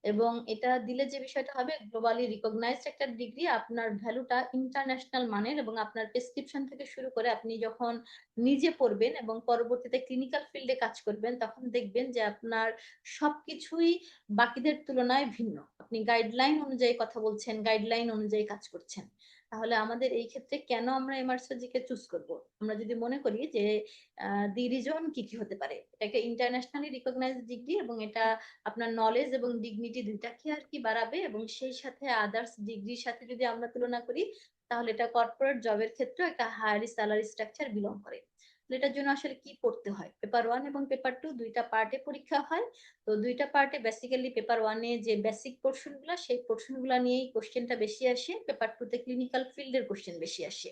এবং এটা দিলে যে বিষয়টা হবে গ্লোবালি রিকগনাইজড একটা ডিগ্রি। আপনার ভ্যালুটা ইন্টারন্যাশনাল মানের, এবং আপনার প্রেসক্রিপশন থেকে শুরু করে আপনি যখন নিজে পড়বেন এবং পরবর্তীতে ক্লিনিক্যাল ফিল্ডে কাজ করবেন তখন দেখবেন যে আপনার সবকিছুই বাকিদের তুলনায় ভিন্ন। আপনি গাইডলাইন অনুযায়ী কথা বলছেন, গাইডলাইন অনুযায়ী কাজ করছেন। তাহলে আমাদের এই ক্ষেত্রে কেন আমরা এমআরসিওজি কে চুজ করব? আমরা যদি মনে করি যে দি রিজন কি কি হতে পারে, এটা একটা ইন্টারন্যাশনালি রিকগনাইজড ডিগ্রি এবং এটা আপনার নলেজ এবং ডিগনিটি দুইটাকে আর কি বাড়াবে, এবং সেই সাথে আদার্স ডিগ্রির সাথে যদি আমরা তুলনা করি তাহলে এটা কর্পোরেট জবের ক্ষেত্রে একটা হায়ার স্যালারি স্ট্রাকচার বিলং করে। এটার জন্য আসলে কি পড়তে হয়? পেপার 1 এবং পেপার 2 দুইটা পার্টে পরীক্ষা হয়। তো দুইটা পার্টে বেসিক্যালি পেপার 1 এ যে বেসিক পোর্শন গুলা সেই পোর্শন গুলা নিয়েই কোশ্চেনটা বেশি আসে, পেপার 2 তে ক্লিনিক্যাল ফিল্ডের কোশ্চেন বেশি আসে।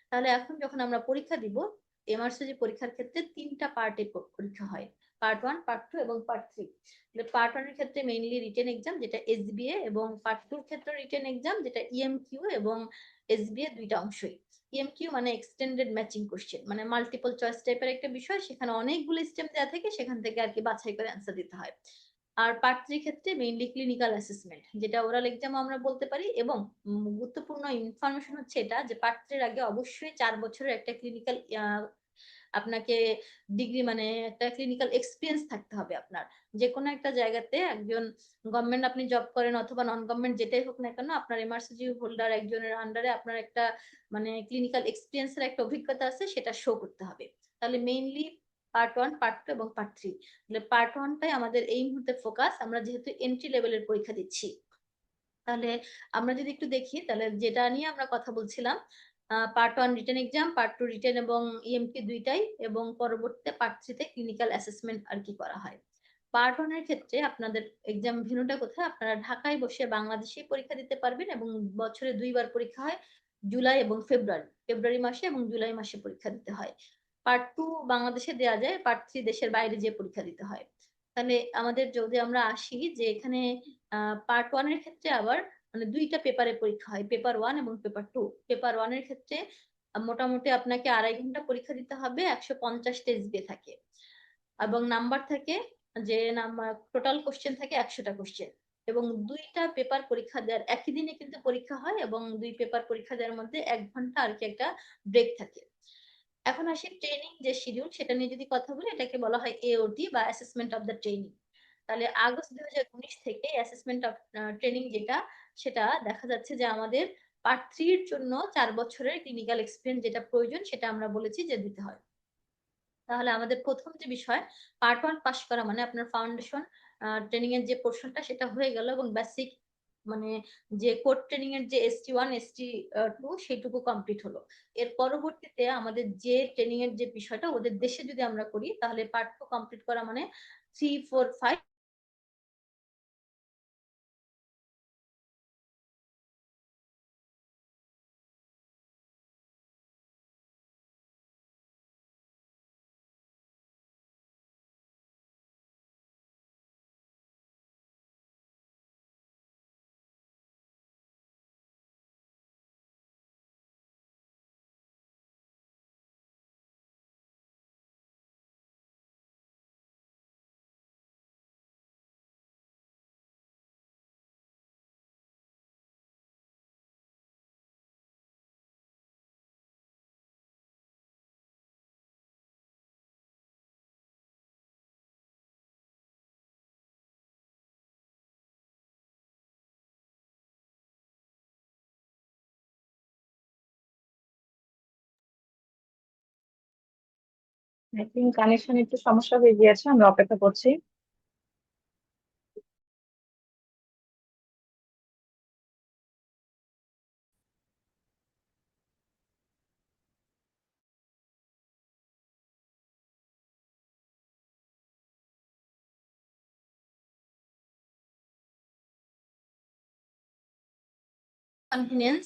তাহলে এখন যখন আমরা পরীক্ষা দিব, এমআরসিজি পরীক্ষার ক্ষেত্রে তিনটা পার্টে পরীক্ষা হয়, পার্ট 1, পার্ট 2 এবং পার্ট 3। পার্ট 1 এর ক্ষেত্রে মেইনলি রিটেন এক্সাম যেটা এসবিএ, এবং পার্ট 2 এর ক্ষেত্রে রিটেন এক্সাম যেটা ইএমকিউ এবং এসবিএ দুইটা অংশই। ইএমকিউ মানে এক্সটেন্ডেড ম্যাচিং কোশ্চেন, মানে মাল্টিপল চয়েস টাইপের একটা বিষয়, সেখানে অনেকগুলো স্টেপ দেওয়া থাকে, সেখান থেকে আর কি বাছাই করে অ্যান্সার দিতে হয়। আর পার্ট 3 ক্ষেত্রে মেইনলি ক্লিনিক্যাল অ্যাসেসমেন্ট যেটা ওরাল এক্সাম আমরা বলতে পারি। এবং গুরুত্বপূর্ণ ইনফরমেশন হচ্ছে এটা যে পার্ট 3 এর আগে অবশ্যই 4 বছরের একটা ক্লিনিক্যাল আপনাকে ডিগ্রি মানে একটা ক্লিনিক্যাল এক্সপিরিয়েন্স থাকতে হবে আপনার। যে কোনো একটা জায়গাতে একজন গভর্নমেন্ট আপনি জব করেন অথবা নন গভর্নমেন্ট যেটাই হোক না কেন, আপনার এমআরসিজি হোল্ডার একজনের আন্ডারে আপনার একটা মানে ক্লিনিক্যাল এক্সপিরিয়েন্সের একটা অভিজ্ঞতা আছে, সেটা শো করতে হবে। তাহলে মেইনলি পার্ট 1, পার্ট 2 এবং পার্ট 3। তাহলে পার্ট 1টাই আমাদের এই মুহূর্তে ফোকাস, আমরা যেহেতু এন্ট্রি লেভেলের পরীক্ষা দিচ্ছি। তাহলে আমরা যদি একটু দেখি তাহলে যেটা নিয়ে আমরা কথা বলছিলাম, part 1 written exam, part 2 written এবং ইএমপি দুইটাই, এবং পরবর্তীতে পার্ট 3 তে ক্লিনিক্যাল অ্যাসেসমেন্ট আর কি করা হয়। পার্ট 1 এর ক্ষেত্রে আপনাদের এক্সাম ভেন্যুটা কোথায়? আপনারা ঢাকায় বসে বাংলাদেশেই পরীক্ষা দিতে পারবেন, এবং বছরে 2বার পরীক্ষা হয়, জুলাই এবং ফেব্রুয়ারি মাসে এবং জুলাই মাসে পরীক্ষা দিতে হয়। পার্ট 2 বাংলাদেশে দেওয়া যায়, পার্ট 3 দেশের বাইরে যেয়ে পরীক্ষা দিতে হয়। তাহলে আমাদের যদি আমরা আসি যে এখানে পার্ট 1 এর ক্ষেত্রে আবার মানে দুইটা পেপারে পরীক্ষা হয়, পেপার 1 এবং পেপার 2। পেপার 1 এর ক্ষেত্রে মোটামুটি আপনাকে 2.5 ঘন্টা পরীক্ষা দিতে হবে, 150টা এসবিএ থাকে এবং নাম্বার থাকে, যে নাম্বার টোটাল কোশ্চেন থাকে 100টা কোশ্চেন। এবং 2টা পেপার পরীক্ষা দেওয়ার একই দিনে কিন্তু পরীক্ষা হয়, এবং 2 পেপার পরীক্ষা দেওয়ার মধ্যে 1 ঘন্টা আর কি একটা ব্রেক থাকে। এখন আসি ট্রেনিং যে শিডিউল, সেটা নিয়ে যদি কথা বলি, এটাকে বলা হয় এওটি বা অ্যাসেসমেন্ট অফ দ্য ট্রেনিং। তাহলে আগস্ট 2019 থেকে অ্যাসেসমেন্ট অফ ট্রেনিং যেটা, সেটা দেখা যাচ্ছে যে আমাদের পার্ট 3 এর জন্য 4 বছরের ক্লিনিক্যাল এক্সপিরিয়েন্স যেটা প্রয়োজন, সেটা আমরা বলেছি যে দিতে হয়। তাহলে আমাদের প্রথম যে বিষয়, পার্ট 1 পাস করা মানে আপনার ফাউন্ডেশন ট্রেনিং এর যে পোর্শনটা সেটা হয়ে গেল, এবং বেসিক মানে যে কোর ট্রেনিং এর যে ST1 ST2 সেইটুকু কমপ্লিট হলো। এর পরবর্তীতে আমাদের যে ট্রেনিং এর যে বিষয়টা ওদের দেশে যদি আমরা করি, তাহলে পার্ট 2 কমপ্লিট করা মানে 3, 4, 5 আই থিঙ্ক কানেকশন একটু সমস্যা হয়ে গিয়েছে, আমরা অপেক্ষা করছি। কনভিনিয়েন্স।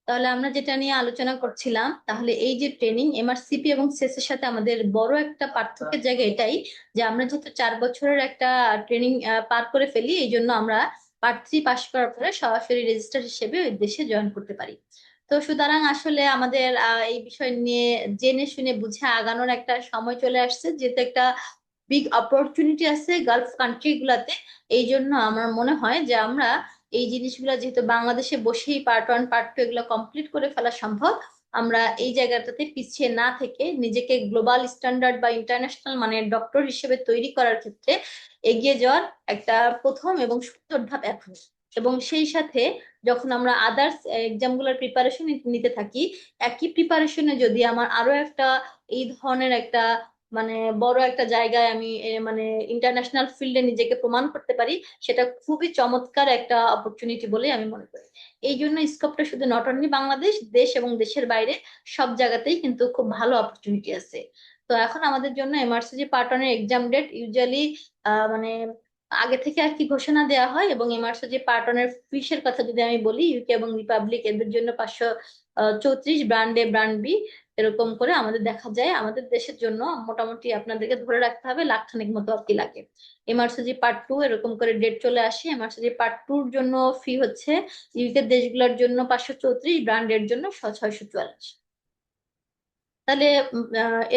তাহলে আমরা যেটা নিয়ে আলোচনা করছিলাম, তাহলে এই যে ট্রেনিং MRCP এবং সেস এর সাথে আমাদের বড় একটা পার্থক্যের জায়গা এটাই, যে আমরা যেহেতু 4 বছরের একটা ট্রেনিং পার করে ফেলি, এই জন্য আমরা পার্ট 3 পাস করার পরে সরাসরি রেজিস্ট্রার হিসেবে ওই দেশে জয়েন করতে পারি। তো সুতরাং আসলে আমাদের এই বিষয় নিয়ে জেনে শুনে বুঝে আগানোর একটা সময় চলে আসছে, যেহেতু একটা বিগ অপরচুনিটি আছে গালফ কান্ট্রি গুলাতে। এই জন্য আমার মনে হয় যে আমরা এই জিনিসগুলো যেহেতু বাংলাদেশে বসেই পার্ট 1 পার্ট 2 এগুলো কমপ্লিট করে ফেলা সম্ভব, আমরা এই জায়গাটাতে পিছিয়ে না থেকে নিজেকে গ্লোবাল স্ট্যান্ডার্ড বা ইন্টারন্যাশনাল মানে ডক্টর হিসেবে তৈরি করার ক্ষেত্রে এগিয়ে যাওয়ার একটা প্রথম এবং সুন্দর ধাপ এখন। এবং সেই সাথে যখন আমরা আদার্স এক্সাম গুলোর প্রিপারেশন নিতে থাকি, একই প্রিপারেশনে যদি আমার আরো একটা এই ধরনের একটা মানে বড় একটা জায়গায় আমি মানে ইন্টারন্যাশনাল ফিল্ডে নিজেকে প্রমাণ করতে পারি, সেটা খুবই চমৎকার একটা অপরচুনিটি বলে আমি মনে করি। এই জন্য স্কোপটা শুধু নট অনলি বাংলাদেশ, দেশ এবং দেশের বাইরে সব জায়গাতেই কিন্তু খুব ভালো অপরচুনিটি আছে। তো এখন আমাদের জন্য MRCG পার্ট 1 এর এক্সাম ডেট ইউজুয়ালি মানে আগে থেকে আর কি ঘোষণা দেওয়া হয়, এবং MRCG পার্ট 1 এর ফিসের কথা যদি আমি বলি, ইউকে এবং রিপাবলিক এদের জন্য 534, ব্র্যান্ড এ ব্র্যান্ড বি এরকম করে আমাদের দেখা যায়। আমাদের দেশের জন্য মোটামুটি আপনাদেরকে ধরে রাখতে হবে লাখ খানেক মতো আর কি লাগে। MRCG পার্ট 2 এরকম করে ডেট চলে আসে। MRCG পার্ট 2 এর জন্য ফি হচ্ছে ইউকে দেশগুলোর জন্য 534, ব্র্যান্ডের জন্য 644। তাহলে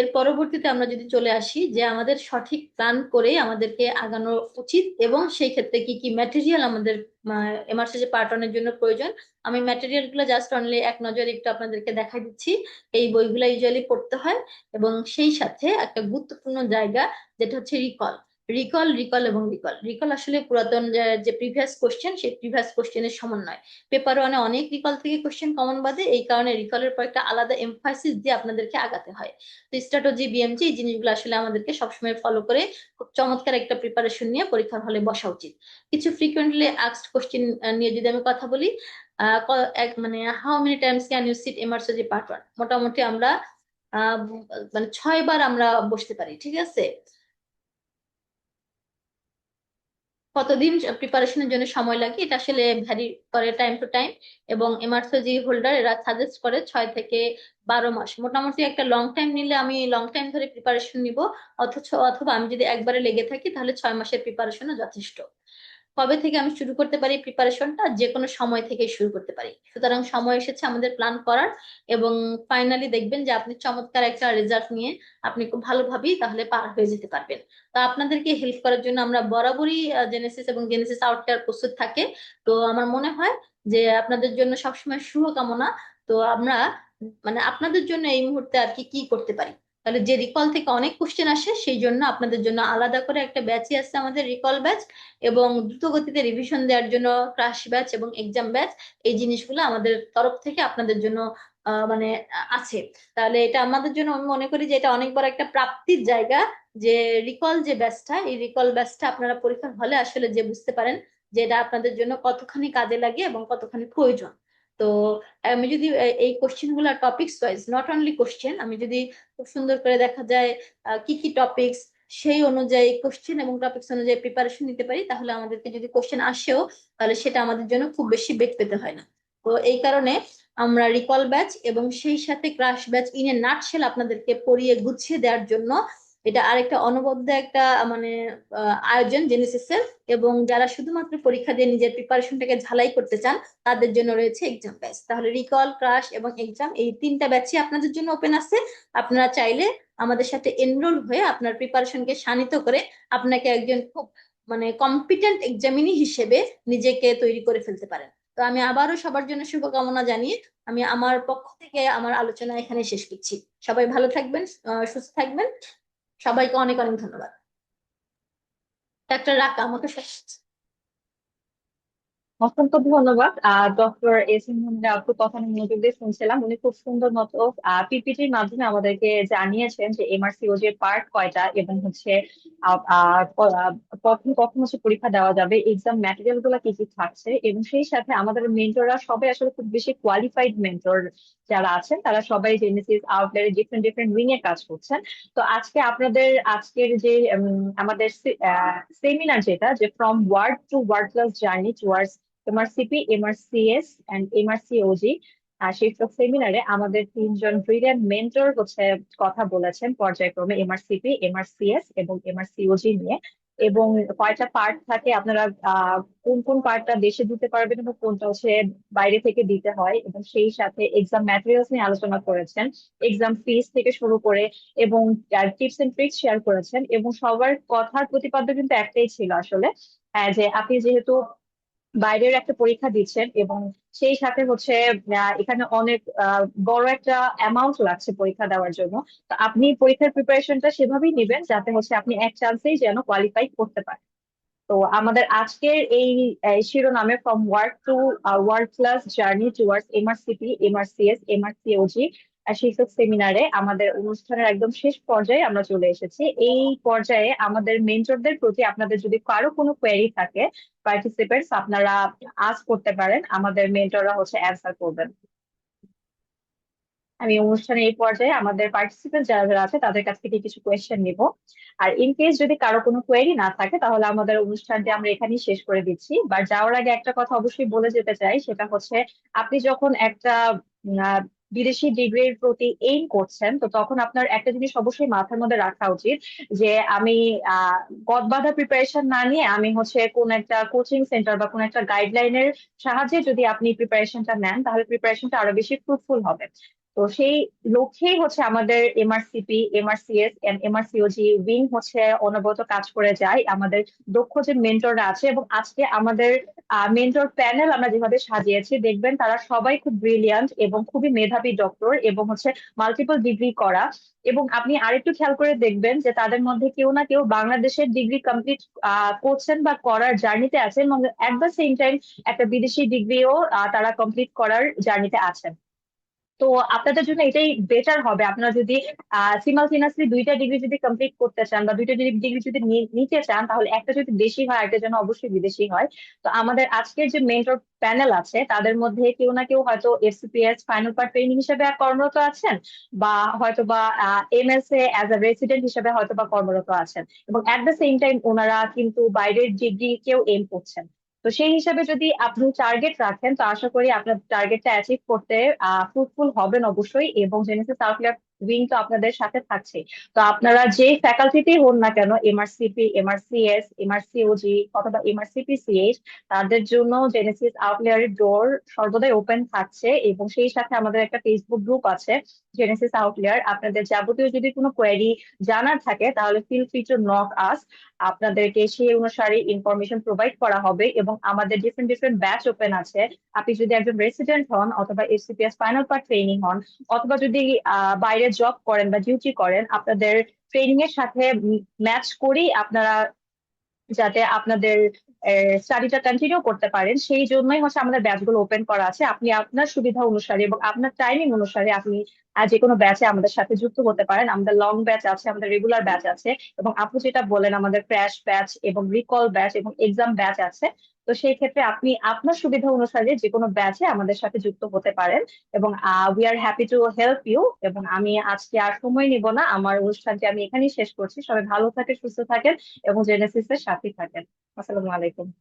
এর পরবর্তীতে আমরা যদি চলে আসি যে আমাদের সঠিক প্ল্যান করে আমাদেরকে আগানো উচিত, এবং সেই ক্ষেত্রে কি কি ম্যাটেরিয়াল আমাদের MRCG পার্ট 1 এর জন্য প্রয়োজন। আমি ম্যাটেরিয়াল গুলো জাস্ট অনলি এক নজরে একটু আপনাদেরকে দেখাই দিচ্ছি। এই বইগুলো ইউজুয়ালি পড়তে হয়, এবং সেই সাথে একটা গুরুত্বপূর্ণ জায়গা যেটা হচ্ছে রিকল। রিকল রিকল এবং রিকল রিকল আসলে পুরাতন যে প্রিভিয়াস কোশ্চেন, সেই প্রিভিয়াস কোশ্চেনের সমন্বয়। পেপার 1 অনেক রিকল থেকে কোশ্চেন কমন বাদে, এই কারণে রিকলের পর একটা আলাদা এমফাসিস দিয়ে আপনাদেরকে আগাতে হয়। তো স্ট্র্যাটেজি BMG এই জিনিসগুলো আসলে আমাদেরকে সবসময় ফলো করে খুব চমৎকার একটা প্রিপারেশন নিয়ে পরীক্ষার হলে বসা উচিত। কিছু ফ্রিকুয়েন্টলি আস্কড কোশ্চেন নিয়ে যদি আমি কথা বলি, মানে how many times can you sit MRCG part 1, মোটামুটি আমরা মানে 6 বার আমরা বসতে পারি, ঠিক আছে। কতদিন প্রিপারেশনের জন্য সময় লাগে এটা আসলে ভ্যারি করে টাইম টু টাইম, এবং MRCG হোল্ডার এরা সাজেস্ট করে 6 থেকে 12 মাস। মোটামুটি একটা লং টাইম নিলে আমি লং টাইম ধরে প্রিপারেশন নিব, অথবা আমি যদি একবারে লেগে থাকি তাহলে 6 মাসের প্রিপারেশনও যথেষ্ট। কবে থেকে আমি শুরু করতে পারি প্রিপারেশনটা? যে কোনো সময় থেকে শুরু করতে পারি। সুতরাং সময় এসেছে আমাদের প্ল্যান করার, এবং ফাইনালি দেখবেন যে আপনি চমৎকার একটা রেজাল্ট নিয়ে আপনি খুব ভালোভাবেই তাহলে পার হয়ে যেতে পারবেন। তো আপনাদেরকে হেল্প করার জন্য আমরা বরাবরই জেনেসিস এবং জেনেসিস আউট কেয়ার প্রস্তুত থাকে। তো আমার মনে হয় যে আপনাদের জন্য সবসময় শুভকামনা। তো আমরা মানে আপনাদের জন্য এই মুহূর্তে আর কি কি করতে পারি, তাহলে যে রিকল থেকে অনেক কোশ্চেন আসে সেই জন্য আপনাদের জন্য আলাদা করে একটা ব্যাচই আছে, আমাদের রিকল ব্যাচ, এবং দ্রুত গতিতে রিভিশন দেওয়ার জন্য ক্রাশ ব্যাচ এবং এক্সাম ব্যাচ। এই জিনিসগুলো আমাদের তরফ থেকে আপনাদের জন্য মানে আছে। তাহলে এটা আমাদের জন্য, আমি মনে করি যে এটা অনেক বড় একটা প্রাপ্তির জায়গা, যে রিকল যে ব্যাচটা, এই রিকল ব্যাচটা আপনারা পরীক্ষার হলে আসলে যে বুঝতে পারেন যে এটা আপনাদের জন্য কতখানি কাজে লাগে এবং কতখানি প্রয়োজন। তো আমি যদি এই কোশ্চেন গুলা topics wise, not only question, আমি যদি খুব সুন্দর করে দেখা যায় কি কি টপিকস, সেই অনুযায়ী কোশ্চেন এবং টপিকস অনুযায়ী প্রিপারেশন নিতে পারি, তাহলে আমাদেরকে যদি কোশ্চেন আসেও তাহলে সেটা আমাদের জন্য খুব বেশি বেগ পেতে হয় না। তো এই কারণে আমরা রিকল ব্যাচ এবং সেই সাথে crash batch in a nutshell আপনাদেরকে পড়িয়ে গুছিয়ে দেওয়ার জন্য, এটা আরেকটা অনবদ্য একটা মানে আয়োজন জেনেসিসের। এবং যারা শুধুমাত্র পরীক্ষা দিয়ে নিজের প্রিপারেশনটাকে ঝালাই করতে চান তাদের জন্য রয়েছে এক্সাম ব্যাচ। তাহলে রিকল, ক্রাশ এবং এক্সাম, এই তিনটা ব্যাচই আপনাদের জন্য ওপেন আছে। আপনারা চাইলে আমাদের সাথে এনরোল হয়ে আপনার প্রিপারেশনকে শানিত করে আপনাকে একজন খুব মানে কম্পিটেন্ট এক্সামিনী হিসেবে নিজেকে তৈরি করে ফেলতে পারেন। তো আমি আবারও সবার জন্য শুভকামনা জানিয়ে আমি আমার পক্ষ থেকে আমার আলোচনা এখানে শেষ করছি। সবাই ভালো থাকবেন, সুস্থ থাকবেন। সবাইকে অনেক অনেক ধন্যবাদ। ডাক্তার রাকা আমাকে শেষ। অসংখ্য ধন্যবাদ ডক্টর এস এম মুন্ডা, আপুর কথা আমি মনোযোগ দিয়ে শুনছিলাম। উনি খুব সুন্দর মতো পিপিটির মাধ্যমে আমাদেরকে জানিয়েছেন যে এমআরসিওজি এর পার্ট কয়টা, এবং হচ্ছে আহ, আহ, ক- আহ, কখন কখন হচ্ছে পরীক্ষা দেওয়া যাবে, এক্সাম ম্যাটেরিয়াল গুলো কি কি থাকছে, এবং সেই সাথে আমাদের মেন্টররা সবাই আসলে খুব বেশি কোয়ালিফাইড মেন্টর যারা আছেন, তারা সবাই Genesis outlier different different wing এ কাজ করছেন। তো আজকে আপনাদের আজকের যে আমাদের সেমিনার, যেটা যে from word to world class journey towards MRCP, MRCS and MRCOG, শীর্ষক সেমিনারে আমাদের তিনজন ব্রিলিয়ান্ট মেন্টর হচ্ছে কথা বলেছেন পর্যায়ক্রমে এমআরসিপি, এমআরসিএস এবং এমআরসিওজি নিয়ে। এবং কয়টা পার্ট থাকে, আপনারা কোন কোন পার্টটা দেশে দিতে পারবেন এবং কোনটা হচ্ছে বাইরে থেকে দিতে হয়, এবং সেই সাথে এক্সাম ম্যাটেরিয়ালস নিয়ে আলোচনা করেছেন, এক্সাম ফিস থেকে শুরু করে, এবং টিপস এন্ড ট্রিক্স শেয়ার করেছেন। এবং সবার কথার প্রতিপাদ্য কিন্তু একটাই ছিল আসলে, যে আপনি যেহেতু বাইরের একটা পরীক্ষা দিচ্ছেন, এবং সেই সাথে হচ্ছে এখানে অনেক বড় একটা অ্যামাউন্ট লাগছে পরীক্ষা দেওয়ার জন্য। তো আপনি পরীক্ষার প্রিপারেশনটা সেভাবেই নেবেন যাতে হচ্ছে আপনি এক চান্সেই যেন কোয়ালিফাই করতে পারেন। তো আমাদের আজকের এই শিরোনামে from work to world class journey towards MRCP, MRCS, MRCOG শীর্ষক সেমিনারে আমাদের অনুষ্ঠানের একদম শেষ পর্যায়ে আমরা চলে এসেছি। এই পর্যায়ে আমাদের মেন্টরদের প্রতি আপনাদের যদি কারো কোনো কোয়েরি থাকে, পার্টিসিপেন্টস, আপনারা আস্ক করতে পারেন, আমাদের মেন্টররা হচ্ছে অ্যান্সার করবেন। আমি অনুষ্ঠানের এই পর্যায়ে আমাদের পার্টিসিপেন্ট যারা যারা আছে তাদের কাছ থেকে কিছু কোয়েশ্চেন নিব। আর ইন কেস যদি কারো কোনো কোয়েরি না থাকে তাহলে আমাদের অনুষ্ঠানটি আমরা এখানেই শেষ করে দিচ্ছি। বাট যাওয়ার আগে একটা কথা অবশ্যই বলে যেতে চাই, সেটা হচ্ছে আপনি যখন একটা বিদেশি ডিগ্রির প্রতি এইম করছেন, তো তখন আপনার একটা জিনিস অবশ্যই মাথার মধ্যে রাখা উচিত, যে আমি গদবাঁধা প্রিপারেশন না নিয়ে আমি হচ্ছে কোন একটা কোচিং সেন্টার বা কোন একটা গাইডলাইনের সাহায্যে যদি আপনি প্রিপারেশনটা নেন, তাহলে প্রিপারেশনটা আরো বেশি ফ্রুটফুল হবে। তো সেই লক্ষ্যেই হচ্ছে আমাদের MRCP, MRCS and MRCOG wing হচ্ছে অনবরত কাজ করে যায়। আমাদের দক্ষ যে মেন্টররা আছে, এবং আজকে আমাদের মেন্টর প্যানেল আমরা যেভাবে সাজিয়েছি, দেখবেন তারা সবাই খুব ব্রিলিয়ান্ট এবং খুবই মেধাবী ডক্টর, এবং হচ্ছে মাল্টিপল ডিগ্রি করা। এবং আপনি আরেকটু খেয়াল করে দেখবেন যে তাদের মধ্যে কেউ না কেউ বাংলাদেশের ডিগ্রি কমপ্লিট করছেন বা করার জার্নিতে আছেন, এবং এট দ্য সেম টাইম একটা বিদেশি ডিগ্রিও তারা কমপ্লিট করার জার্নিতে আছেন। তো আপনাদের জন্য এটাই বেটার হবে, আপনারা যদি সিমালটেনিয়াসলি দুইটা ডিগ্রি যদি কমপ্লিট করতে চান বা দুইটা ডিগ্রি যদি নিতে চান, তাহলে একটা যদি দেশি হয় একটা যেন অবশ্যই বিদেশি হয়। তো আমাদের আজকের যে মেন্টর প্যানেল আছে তাদের মধ্যে কেউ না কেউ হয়তো এফসিপিএস ফাইনাল পার্ট ট্রেনিং হিসেবে কর্মরত আছেন, বা হয়তো বা এমএসএ অ্যাজ আ রেসিডেন্ট হিসেবে হয়তো বা কর্মরত আছেন, এবং এট দ্য সেম টাইম ওনারা কিন্তু বাইরের ডিগ্রি কেউ এম করছেন। তো সেই হিসাবে যদি আপনি টার্গেট রাখেন, তো আশা করি আপনার টার্গেটটা অ্যাচিভ করতে ফ্রুটফুল হবেন অবশ্যই, এবং জেনেসিস আউটলায়ার উইং তো আপনাদের সাথে থাকছে। তো আপনারা যে ফ্যাকাল্টিতেই হন না কেন, এমআরসিপি, এমআরসিএস, এমআরসিওজি অথবা এমআরসিপিসিএইচ, তাদের জন্য জেনেসিস আউটলিয়ারের ডোর সর্বদাই ওপেন থাকছে। এবং সেই সাথে আমাদের একটা ফেসবুক গ্রুপ আছে জেনেসিস আউটলিয়ার। আপনাদের যাবতীয় যদি কোনো কোয়েরি জানার থাকে তাহলে ফিল ফ্রি টু নক আস। আপনাদেরকে সেই অনুসারে ইনফরমেশন প্রোভাইড করা হবে। এবং আমাদের ডিফারেন্ট ডিফারেন্ট ব্যাচ ওপেন আছে। আপনি যদি একজন রেসিডেন্ট হন অথবা এফসিপিএস ফাইনাল পার্ট ট্রেনিং হন অথবা যদি বাইরে জব করেন বা ডিউটি করেন, আপনাদের ট্রেনিং এর সাথে ম্যাচ করেই আপনারা যাতে আপনাদের স্টাডিটা কন্টিনিউ করতে পারেন, সেই জন্যই হচ্ছে আমাদের ব্যাচগুলো ওপেন করা আছে। আপনি আপনার সুবিধা অনুসারে এবং আপনার টাইমিং অনুসারে আপনি যে কোনো ব্যাচে আমাদের সাথে যুক্ত হতে পারেন। আমাদের লং ব্যাচ আছে, আমাদের রেগুলার ব্যাচ আছে, এবং আপনি যেটা বলেন আমাদের ক্র্যাশ ব্যাচ এবং রিকল ব্যাচ এবং এক্সাম ব্যাচ আছে। তো সেই ক্ষেত্রে আপনি আপনার সুবিধা অনুসারে যে কোনো ব্যাচে আমাদের সাথে যুক্ত হতে পারেন। এবং we are happy to help you. এবং আমি আজকে আর সময় নিব না, আমার অনুষ্ঠানটি আমি এখানেই শেষ করছি। সবাই ভালো থাকেন, সুস্থ থাকেন এবং জেনেসিসের সাথে থাকেন। আসসালামু আলাইকুম।